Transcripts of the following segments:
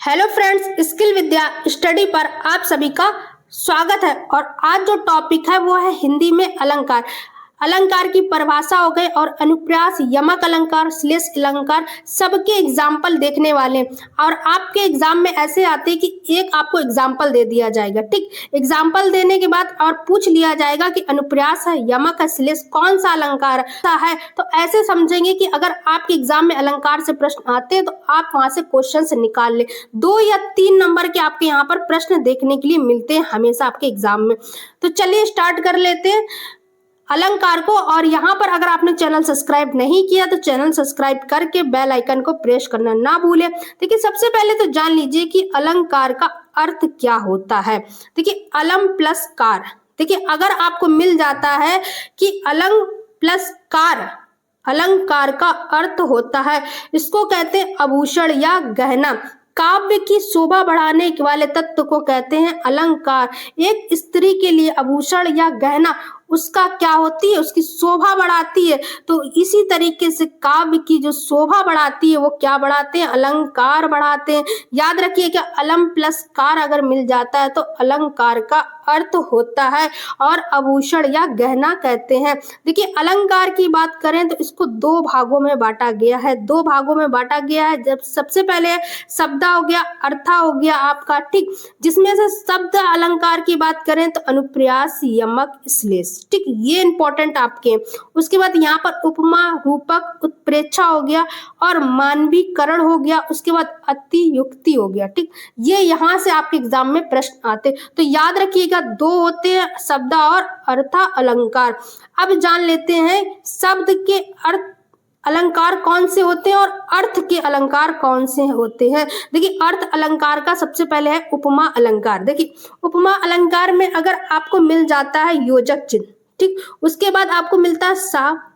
Hello friends, skill विद्या study पर आप सभी का स्वागत है। और आज जो टॉपिक है वो है हिंदी में अलंकार। अलंकार की परिभाषा हो गई और अनुप्रास, यमक अलंकार, श्लेष अलंकार, सबके एग्जाम्पल देखने वाले हैं। और आपके एग्जाम में ऐसे आते हैं कि एक आपको एग्जाम्पल दे दिया जाएगा, ठीक। एग्जाम्पल देने के बाद और पूछ लिया जाएगा कि अनुप्रास है, यमक है, श्लेष कौन सा अलंकार है। तो ऐसे समझेंगे कि अगर आपके एग्जाम में अलंकार से प्रश्न आते हैं तो आप वहां से क्वेश्चन निकाल ले। 2 या 3 नंबर के आपके यहाँ पर प्रश्न देखने के लिए मिलते हैं हमेशा आपके एग्जाम में। तो चलिए स्टार्ट कर लेते हैं अलंकार को। और यहाँ पर अगर आपने चैनल सब्सक्राइब नहीं किया तो चैनल सब्सक्राइब करके बेल आइकन को प्रेस करना ना भूलें। देखिए, सबसे पहले तो जान लीजिए कि अलंकार का अर्थ क्या होता है। देखिए, अलम प्लस कार। देखिए, अगर आपको मिल जाता है कि अलंग प्लस कार, अलंकार का अर्थ होता है, इसको कहते हैं आभूषण या गहना। काव्य की शोभा बढ़ाने वाले तत्व को कहते हैं अलंकार। एक स्त्री के लिए आभूषण या गहना उसका क्या होती है, उसकी शोभा बढ़ाती है। तो इसी तरीके से काव्य की जो शोभा बढ़ाती है वो क्या बढ़ाते हैं, अलंकार बढ़ाते हैं। याद रखिए कि अलम प्लस कार अगर मिल जाता है तो अलंकार का अर्थ होता है और आभूषण या गहना कहते हैं। देखिए, अलंकार की बात करें तो इसको 2 भागों में बांटा गया है। 2 भागों में बांटा गया है। जब सबसे पहले शब्द हो गया, अर्था हो गया आपका, ठीक। जिसमें से शब्द अलंकार की बात करें तो अनुप्रास, यमक, श्लेष, ठीक, ये इंपॉर्टेंट आपके। उसके बाद यहाँ पर उपमा, रूपक, उत्प्रेक्षा हो गया और मानवीकरण हो गया। उसके बाद अतियुक्ति हो गया, ठीक। ये यहाँ से आपके एग्जाम में प्रश्न आते। तो याद रखिएगा 2 होते हैं, शब्द और अर्था अलंकार। अब जान लेते हैं शब्द के अर्थ अलंकार कौन से होते हैं और अर्थ के अलंकार कौन से होते हैं। देखिए, अर्थ अलंकार का सबसे पहले है उपमा अलंकार। देखिए, उपमा अलंकार में अगर आपको मिल जाता है योजक चिन्ह, ठीक, उसके बाद आपको मिलता है सा,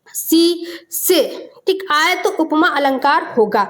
सी, से, ठीक, आए तो उपमा अलंकार होगा।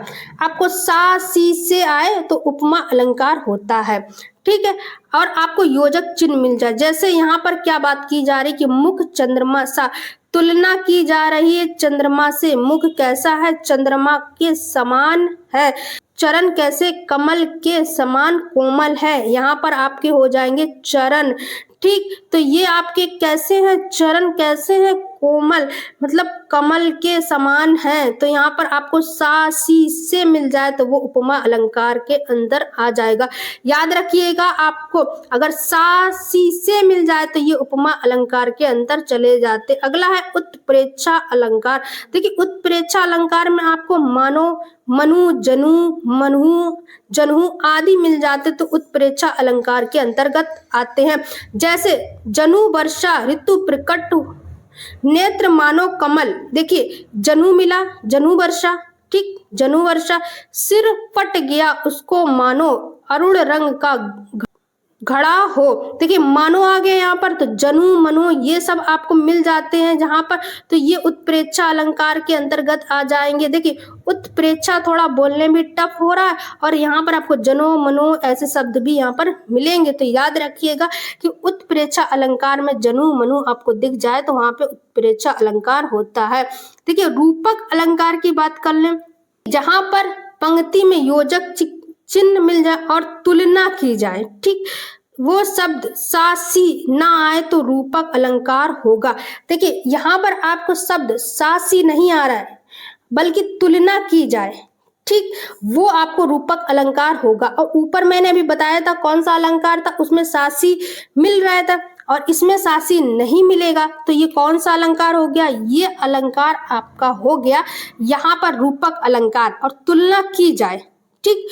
आपको सा, सी, से आए तो उपमा अलंकार होता है, ठीक है। और आपको योजक चिन्ह मिल जाए, जैसे यहाँ पर क्या बात की जा रही कि मुख चंद्रमा सा, तुलना की जा रही है चंद्रमा से। मुख कैसा है, चंद्रमा के समान है। चरण कैसे, कमल के समान कोमल है। यहाँ पर आपके हो जाएंगे चरण, ठीक। तो ये आपके कैसे हैं, चरण कैसे हैं, कोमल, मतलब कमल के समान है। तो यहाँ पर आपको सा, सी, से मिल जाए तो वो उपमा अलंकार के अंदर आ जाएगा। याद रखिएगा, आपको अगर सा, सी, से मिल जाए तो ये उपमा अलंकार के अंदर चले जाते। अगला है उत्प्रेक्षा अलंकार। देखिए, उत्प्रेक्षा अलंकार में आपको मानो, मनु, जनु, मनहु, जनहु आदि मिल जाते तो उत्प्रेक्षा अलंकार के अंतर्गत आते हैं। जैसे जनु वर्षा, ऋतु प्रकट, नेत्र मानो कमल। देखिए, जनु मिला, जनु वर्षा, ठीक, जनु वर्षा। सिर फट गया, उसको मानो अरुण रंग का घड़ा हो। देखिए, मानो आ गया यहाँ पर, तो जनु, मनु ये सब आपको मिल जाते हैं जहां पर। तो ये उत्प्रेक्षा अलंकार के अंतर्गत आ जाएंगे। देखिए, उत्प्रेक्षा थोड़ा बोलने में टफ हो रहा है और यहाँ पर आपको जनो, मनो ऐसे शब्द भी यहाँ पर मिलेंगे। तो याद रखिएगा कि उत्प्रेक्षा अलंकार में जनु, मनु आपको दिख जाए तो वहां पे उत्प्रेक्षा अलंकार होता है। देखिए, रूपक अलंकार की बात कर लें, जहां पर पंक्ति में योजक चिन्ह मिल जाए और तुलना की जाए, ठीक, वो शब्द सा, सी ना आए तो रूपक अलंकार होगा। देखिए, यहाँ पर आपको शब्द सा, सी नहीं आ रहा है बल्कि तुलना की जाए, ठीक, वो आपको रूपक अलंकार होगा। और ऊपर मैंने अभी बताया था कौन सा अलंकार था, उसमें सा, सी मिल रहा था और इसमें सा, सी नहीं मिलेगा। तो ये कौन सा अलंकार हो गया, ये अलंकार आपका हो गया यहाँ पर रूपक अलंकार। और तुलना की जाए, ठीक,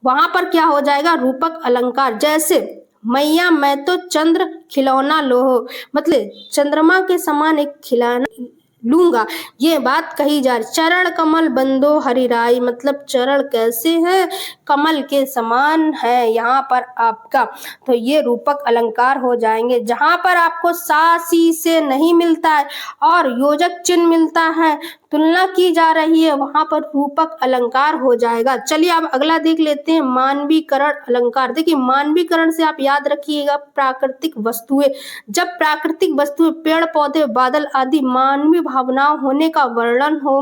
वहां पर क्या हो जाएगा, रूपक अलंकार। जैसे मैया मैं तो चंद्र खिलौना लोहो, मतलब चंद्रमा के समान एक खिलौना लूंगा, ये बात कही जा रही। चरण कमल बंदो हरिराई, मतलब चरण कैसे हैं, कमल के समान है यहाँ पर आपका। तो ये रूपक अलंकार हो जाएंगे। जहां पर आपको सा, सी, से नहीं मिलता है और योजक चिन्ह मिलता है, तुलना की जा रही है, वहां पर रूपक अलंकार हो जाएगा। चलिए अब अगला देख लेते हैं, मानवीकरण अलंकार। देखिए, मानवीकरण से आप याद रखिएगा प्राकृतिक वस्तुएं। जब प्राकृतिक वस्तुएं, पेड़ पौधे, बादल आदि मानवीय भावनाओं होने का वर्णन हो,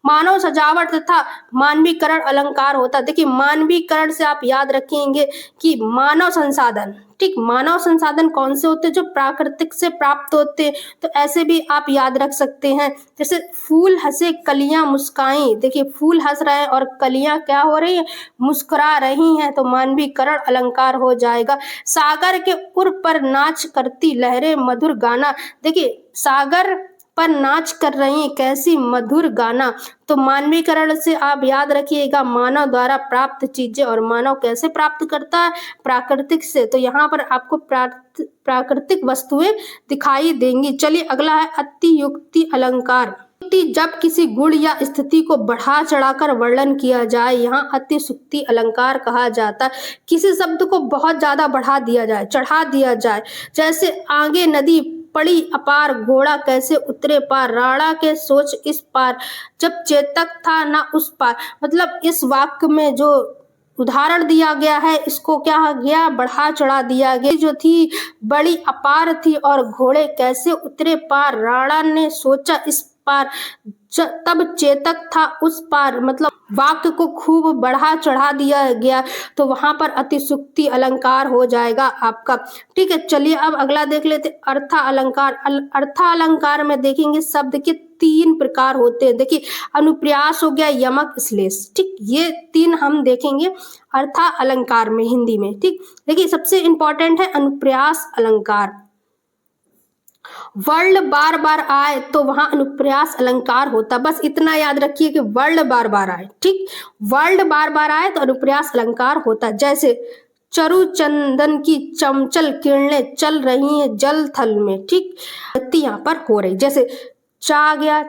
मानव सजावट तथा मानवीकरण अलंकार होता है। देखिए मानवीकरण से आप याद रखेंगे कि मानव संसाधन, ठीक, मानव संसाधन कौन से होते हैं, जो प्राकृतिक से प्राप्त होते हैं, तो ऐसे भी आप याद रख सकते हैं। जैसे फूल हंसे कलियां मुस्काई, देखिए फूल हंस रहे हैं और कलियां क्या हो रही हैं, मुस्कुरा रही हैं, तो मानवीकरण अलंकार हो जाएगा। सागर के उर पर नाच करती लहरें मधुर गाना, देखिए सागर पर नाच कर रही हैं, कैसी मधुर गाना, तो मानवीकरण से आप याद रखिएगा मानव द्वारा प्राप्त चीजें, और मानव कैसे प्राप्त करता है, प्राकृतिक से, तो यहाँ पर आपको प्राकृतिक वस्तुएं दिखाई देंगी। चलिए अगला है अतियुक्ति अलंकार। जब किसी गुण या स्थिति को बढ़ा चढ़ाकर वर्णन किया जाए, यहाँ अतिशुक्ति अलंकार कहा जाता है। किसी शब्द को बहुत ज्यादा बढ़ा दिया जाए, चढ़ा दिया जाए, जैसे आगे नदी पड़ी अपार, घोड़ा कैसे उतरे पार, राणा के सोच इस पार, जब चेतक था ना उस पार, मतलब इस वाक्य में जो उदाहरण दिया गया है इसको क्या गया, बढ़ा चढ़ा दिया गया। जो थी बड़ी अपार थी और घोड़े कैसे उतरे पार, राणा ने सोचा इस पार, तब चेतक था उस पार, मतलब वाक्य को खूब बढ़ा चढ़ा दिया गया, तो वहां पर अतिशुक्ति अलंकार हो जाएगा आपका। ठीक है, चलिए अब अगला देख लेते अर्था अलंकार। अर्था अलंकार में देखेंगे शब्द के 3 प्रकार होते हैं। देखिए अनुप्रास हो गया, यमक, श्लेष, ठीक, ये 3 हम देखेंगे अर्था अलंकार में हिंदी में। ठीक, देखिए सबसे इंपॉर्टेंट है अनुप्रास अलंकार। वर्ड बार बार आए तो वहां अनुप्रास अलंकार होता, बस इतना याद रखिए कि वर्ड बार बार आए, ठीक, वर्ड बार बार आए तो अनुप्रास अलंकार होता। जैसे चरु चंदन की चमचल किरणें चल रही हैं जल थल में, ठीक, यहाँ पर हो रही, जैसे चा गया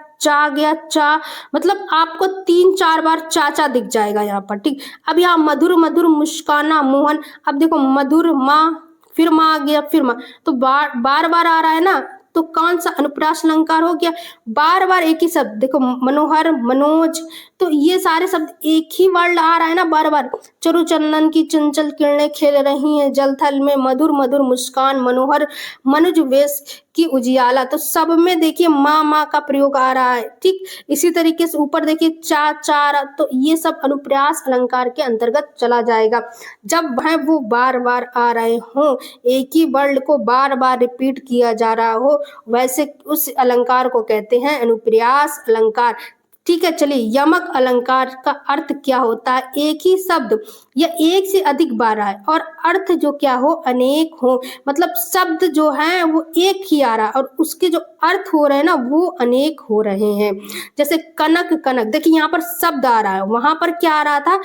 चा, मतलब आपको 3-4 बार चाचा दिख जाएगा यहाँ पर, ठीक। अब यहाँ मधुर मधुर मुस्काना मोहन, अब देखो मधुर माँ, फिर माँ आ गया, फिर माँ, तो बार बार आ रहा है ना, तो कौन सा अनुप्रास अलंकार हो गया, बार बार एक ही शब्द, देखो मनोहर, मनोज, तो ये सारे शब्द एक ही वर्ड आ रहा है ना बार बार। चरु चंदन की चंचल किरणें खेल रही हैं जलथल में, मधुर मधुर मुस्कान, मनोहर, मनुज वेश की उजियाला, तो सब में देखिए माँ का प्रयोग आ रहा है, ठीक। इसी तरीके से ऊपर देखिए चार, तो ये सब अनुप्रास अलंकार के अंतर्गत चला जाएगा। जब वह वो बार बार आ रहे हों, एक ही वर्ड को बार बार रिपीट किया जा रहा हो, वैसे उस अलंकार को कहते हैं अनुप्रास अलंकार। ठीक है, चलिए यमक अलंकार का अर्थ क्या होता है, एक ही शब्द या एक से अधिक बार आए और अर्थ जो क्या हो, अनेक हो, मतलब शब्द जो है वो एक ही आ रहा है और उसके जो अर्थ हो रहे हैं ना वो अनेक हो रहे हैं। जैसे कनक, देखिए यहाँ पर शब्द आ रहा है, वहां पर क्या आ रहा था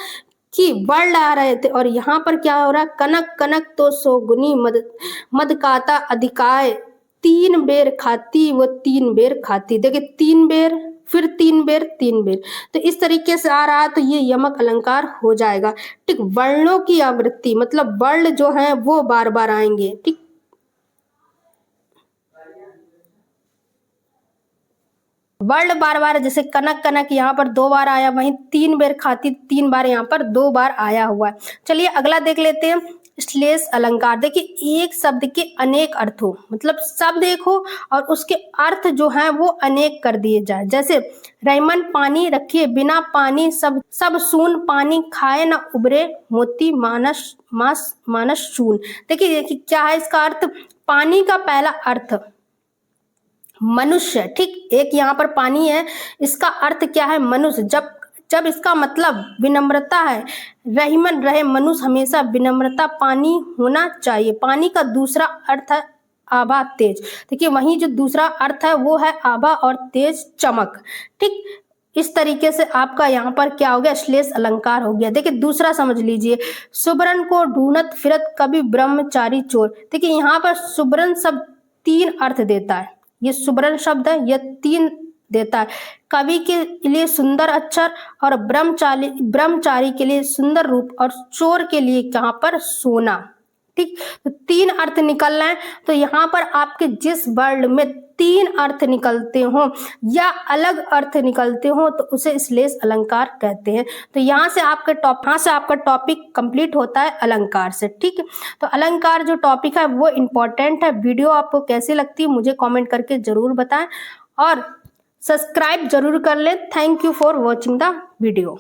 कि वर्ड आ रहे थे, और यहाँ पर क्या हो रहा है, कनक तो सोगुनी मद काता अधिकाय, 3 बेर खाती वो 3 बेर खाती, देखिए 3 बेर, फिर 3 बेर, तो इस तरीके से आ रहा है, तो ये यमक अलंकार हो जाएगा। ठीक, वर्णों की आवृत्ति, मतलब वर्ण जो है वो बार बार आएंगे, ठीक, वर्ड बार बार, जैसे कनक यहाँ पर 2 बार आया, वहीं 3 बेर खाती 3 बार यहाँ पर 2 बार आया हुआ है। चलिए अगला देख लेते हैं श्लेष अलंकार। देखिए एक शब्द के अनेक अर्थ हो, मतलब शब्द एक हो और उसके अर्थ जो है वो अनेक कर दिए जाए। जैसे रैमन पानी रखिए बिना पानी सब सून, पानी खाए न उबरे मोती मानस चून। देखिए क्या है इसका अर्थ, पानी का पहला अर्थ मनुष्य, ठीक, एक यहाँ पर पानी है, इसका अर्थ क्या है, मनुष्य। जब इसका मतलब विनम्रता है, रहीमन रहे मनुष्य हमेशा विनम्रता, पानी होना चाहिए। पानी का दूसरा अर्थ है आभा, तेज। देखिए वहीं जो दूसरा अर्थ है वो है आभा और तेज, चमक। ठीक, इस तरीके से आपका यहाँ पर क्या हो गया, श्लेष अलंकार हो गया। देखिए दूसरा समझ लीजिए, सुबरन को ढूंढत फिरत कभी ब्रह्मचारी चोर। देखिए यहाँ पर सुबरन शब्द 3 अर्थ देता है, ये सुबरन शब्द है, यह 3 देता है। कवि के लिए सुंदर अक्षर, और ब्रह्मचारी के लिए सुंदर रूप, और चोर के लिए यहाँ पर सोना। ठीक, तो 3 अर्थ निकल रहे हैं। तो यहाँ पर आपके जिस वर्ड में 3 अर्थ निकलते हो या अलग अर्थ निकलते हो तो उसे श्लेष अलंकार कहते हैं। तो यहाँ से आपका टॉपिक कंप्लीट होता है अलंकार से। ठीक है, तो अलंकार जो टॉपिक है वो इम्पोर्टेंट है। वीडियो आपको कैसी लगती है मुझे कमेंट करके जरूर बताएं, और सब्सक्राइब जरूर कर लें। Thank you for watching the video.